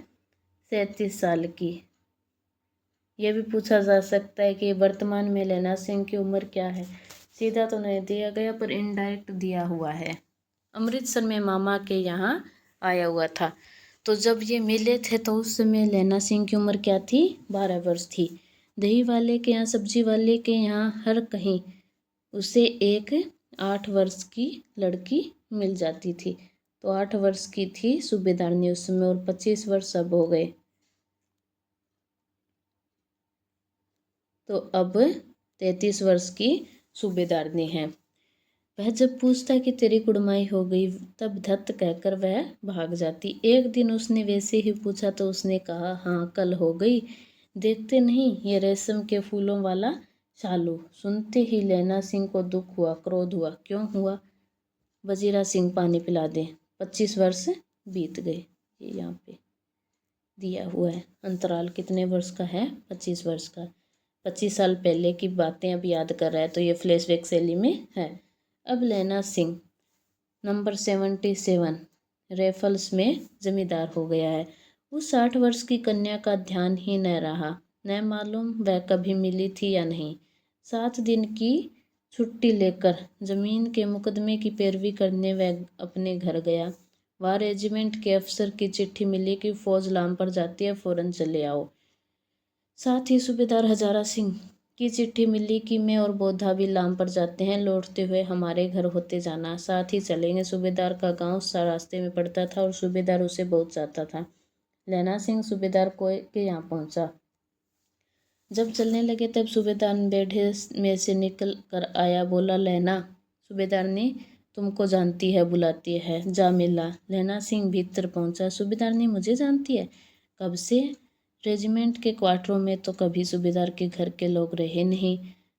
37 साल की। यह भी पूछा जा सकता है कि वर्तमान में लैला सिंह की उम्र क्या है। सीधा तो नहीं दिया गया पर इनडायरेक्ट दिया हुआ है। अमृतसर में मामा के यहाँ आया हुआ था, तो जब ये मिले थे तो उस समय लैला सिंह की उम्र क्या थी? 12 वर्ष थी। दही वाले के यहाँ, सब्जी वाले के यहाँ, हर कहीं उसे एक 8 वर्ष की लड़की मिल जाती थी। तो 8 वर्ष की थी सूबेदारनी उस समय और 25 वर्ष अब हो गए। तो अब 33 वर्ष की सूबेदारनी है। वह जब पूछता कि तेरी कुड़माई हो गई, तब धत कहकर वह भाग जाती। एक दिन उसने वैसे ही पूछा तो उसने कहा, हाँ कल हो गई। देखते नहीं ये रेशम के फूलों वाला शालू। सुनते ही लैला सिंह को दुख हुआ, क्रोध हुआ। क्यों हुआ? वजीरा सिंह, पानी पिला दे। 25 वर्ष बीत गए। ये यहाँ पे दिया हुआ है। अंतराल कितने वर्ष का है? 25 वर्ष का। 25 साल पहले की बातें अब याद कर रहा है, तो ये फ्लैशबैक शैली में है। अब लैला सिंह नंबर 77 रेफल्स में जमींदार हो गया है। उस 60 वर्ष की कन्या का ध्यान ही न रहा, न मालूम वह कभी मिली थी या नहीं। 7 दिन की छुट्टी लेकर जमीन के मुकदमे की पैरवी करने वह अपने घर गया। वहाँ रेजिमेंट के अफसर की चिट्ठी मिली कि फौज लाम पर जाती है, फौरन चले आओ। साथ ही सूबेदार हजारा सिंह की चिट्ठी मिली कि मैं और बोधा भी लाम पर जाते हैं, लौटते हुए हमारे घर होते जाना, साथ ही चलेंगे। सूबेदार का गांव रास्ते में पड़ता था और सूबेदार उसे बहुत चाहता था। लैना सिंह सूबेदार के यहाँ पहुंचा। जब चलने लगे तब सूबेदार बेढ़े में से निकल कर आया, बोला, लैना। सूबेदार ने, तुमको जानती है, बुलाती है, जा मिला। लैना सिंह भीतर पहुंचा। सूबेदार ने, मुझे जानती है? कब से? रेजिमेंट के क्वार्टरों में तो कभी सूबेदार के घर के लोग रहे नहीं।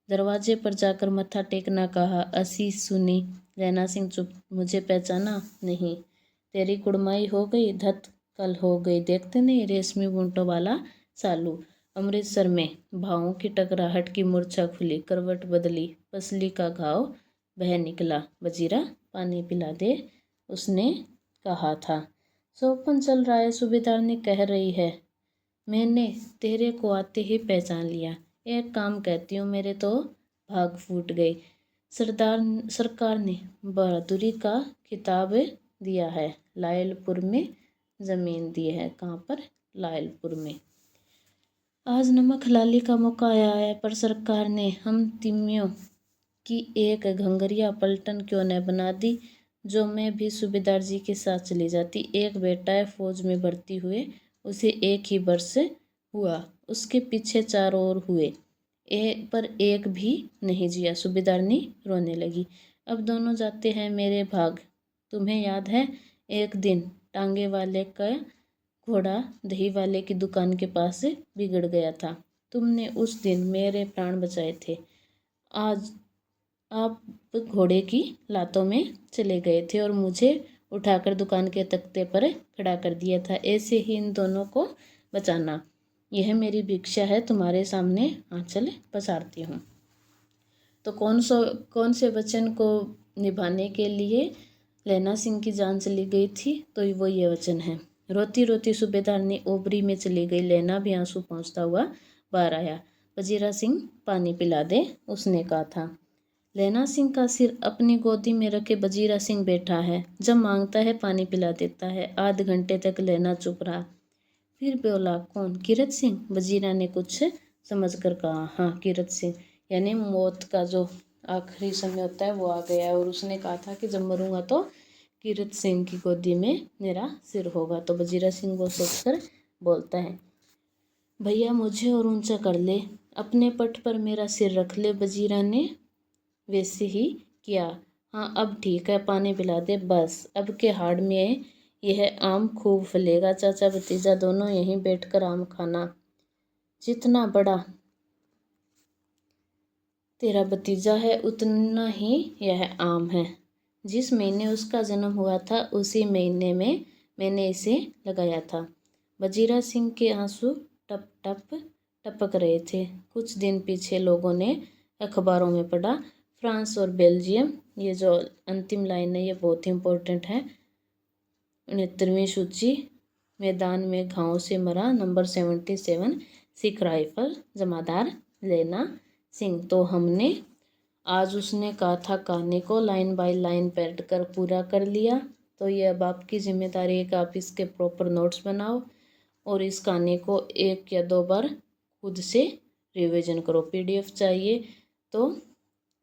दरवाजे पर जाकर मत्था टेकना कहा, असी सुनी। लैना सिंह चुप। मुझे पहचाना नहीं? तेरी कुड़माई हो गई? धत, कल हो गई। देखते नहीं, रेशमी बूंटों वाला सालू। अमृतसर में भावों की टकराहट की मूर्छा खुली, करवट बदली, पसली का घाव बह निकला। वजीरा, पानी पिला दे, उसने कहा था। सोपन चल रहा है, सूबेदार ने कह रही है। मैंने तेरे को आते ही पहचान लिया। एक काम कहती हूँ, मेरे तो भाग फूट गई। सरकार ने बहादुरी का खिताब दिया है। लायलपुर में ज़मीन दी है। कहाँ पर? लायलपुर में। आज नमक हलाली का मौका आया है, पर सरकार ने हम तिमियों की एक घंघरिया पलटन क्यों न बना दी, जो मैं भी सूबेदार जी के साथ चली जाती। एक बेटा है, फौज में भर्ती हुए, उसे 1 ही वर्ष हुआ, उसके पीछे 4 और हुए, पर एक भी नहीं जिया। सूबेदार ने रोने लगी। अब दोनों जाते हैं मेरे भाग। तुम्हें याद है, एक दिन टांगे वाले का घोड़ा दही वाले की दुकान के पास बिगड़ गया था। तुमने उस दिन मेरे प्राण बचाए थे। आज आप घोड़े की लातों में चले गए थे और मुझे उठाकर दुकान के तख्ते पर खड़ा कर दिया था। ऐसे ही इन दोनों को बचाना। यह मेरी भिक्षा है, तुम्हारे सामने आंचल पसारती हूँ। तो कौन से वचन को निभाने के लिए लैना सिंह की जान चली गई थी? तो वो ये वचन है। रोती रोती सूबेदार ने ओबरी में चली गई। लैना भी आंसू पहुँचता हुआ बाहर आया। वजीरा सिंह, पानी पिला दे, उसने कहा था। लैना सिंह का सिर अपनी गोदी में रखे वजीरा सिंह बैठा है। जब मांगता है पानी पिला देता है। आध घंटे तक लैना चुप रहा। फिर बोला, कौन? कीरत सिंह? वजीरा ने कुछ समझ कर कहा, हाँ, कीरत सिंह। यानी मौत का जो आखिरी समय होता है वो आ गया है, और उसने कहा था कि जब मरूंगा तो कीरत सिंह की गोदी में मेरा सिर होगा। तो वजीरा सिंह वो सोचकर बोलता है, भैया मुझे और ऊंचा कर ले, अपने पट पर मेरा सिर रख ले। वजीरा ने वैसे ही किया। हाँ, अब ठीक है, पानी पिला दे बस। अब के हाड़ में यह आम खूब फलेगा। चाचा भतीजा दोनों यहीं बैठकर आम खाना। जितना बड़ा तेरा भतीजा है उतना ही यह आम है। जिस महीने उसका जन्म हुआ था उसी महीने में मैंने इसे लगाया था। वजीरा सिंह के आंसू टप टप टपक रहे थे। कुछ दिन पीछे लोगों ने अखबारों में पढ़ा, फ्रांस और बेल्जियम, ये जो अंतिम लाइन है ये बहुत ही इम्पोर्टेंट है। 69वीं सूची, मैदान में घाव से मरा, नंबर 77, सिख राइफल, जमादार लैना सिंह। तो हमने आज उसने कहा था कहानी को लाइन बाय लाइन पढ़ कर पूरा कर लिया। तो ये अब आपकी जिम्मेदारी है कि आप इसके प्रॉपर नोट्स बनाओ और इस कहानी को 1 या 2 बार खुद से रिवीजन करो। PDF चाहिए तो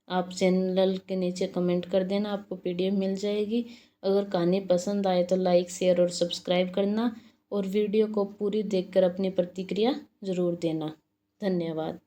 आप चैनल के नीचे कमेंट कर देना, आपको PDF मिल जाएगी। अगर कहानी पसंद आए तो लाइक, शेयर और सब्सक्राइब करना, और वीडियो को पूरी देखकर अपनी प्रतिक्रिया ज़रूर देना। धन्यवाद।